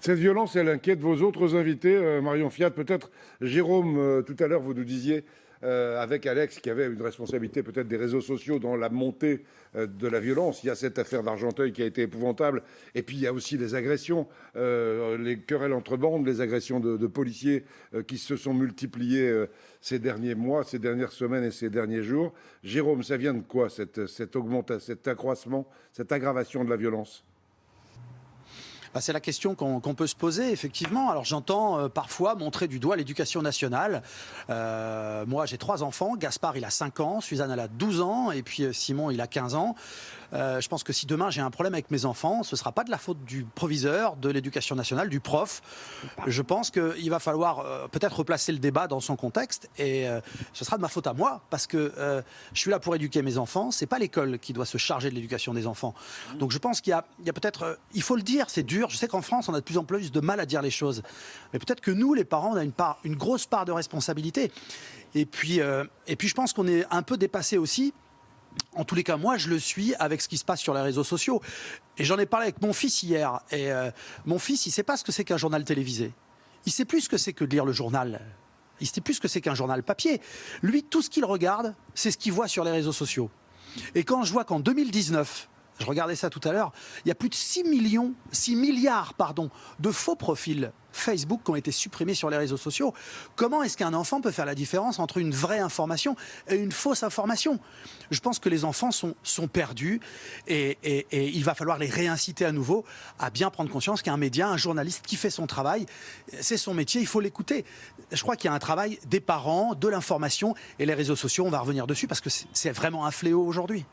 Cette violence, elle inquiète vos autres invités, Marion Fiat, peut-être Jérôme, tout à l'heure vous nous disiez, avec Alex, qui avait une responsabilité peut-être des réseaux sociaux dans la montée de la violence. Il y a cette affaire d'Argenteuil qui a été épouvantable, et puis il y a aussi les agressions, les querelles entre bandes, les agressions de policiers qui se sont multipliées ces derniers mois, ces dernières semaines et ces derniers jours. Jérôme, ça vient de quoi, cette augmentation, cet accroissement, cette aggravation de la violence? C'est la question qu'on peut se poser, effectivement. Alors j'entends parfois montrer du doigt l'éducation nationale. Moi, j'ai 3 enfants. Gaspard, il a 5 ans. Suzanne, elle a 12 ans. Et puis Simon, il a 15 ans. Je pense que si demain j'ai un problème avec mes enfants, ce ne sera pas de la faute du proviseur, de l'éducation nationale, du prof. Je pense qu'il va falloir peut-être replacer le débat dans son contexte. Et ce sera de ma faute à moi, parce que je suis là pour éduquer mes enfants. Ce n'est pas l'école qui doit se charger de l'éducation des enfants. Donc je pense qu'il y a peut-être... il faut le dire, c'est dur. Je sais qu'en France, on a de plus en plus de mal à dire les choses. Mais peut-être que nous, les parents, on a une grosse part de responsabilité. Et puis je pense qu'on est un peu dépassé aussi. En tous les cas, moi, je le suis avec ce qui se passe sur les réseaux sociaux. Et j'en ai parlé avec mon fils hier. Et mon fils, il ne sait pas ce que c'est qu'un journal télévisé. Il ne sait plus ce que c'est que de lire le journal. Il ne sait plus ce que c'est qu'un journal papier. Lui, tout ce qu'il regarde, c'est ce qu'il voit sur les réseaux sociaux. Et quand je vois qu'en 2019... je regardais ça tout à l'heure, il y a plus de 6 milliards de faux profils Facebook qui ont été supprimés sur les réseaux sociaux. Comment est-ce qu'un enfant peut faire la différence entre une vraie information et une fausse information? Je pense que les enfants sont perdus et il va falloir les réinciter à nouveau à bien prendre conscience qu'un média, un journaliste qui fait son travail, c'est son métier, il faut l'écouter. Je crois qu'il y a un travail des parents, de l'information, et les réseaux sociaux, on va revenir dessus parce que c'est vraiment un fléau aujourd'hui.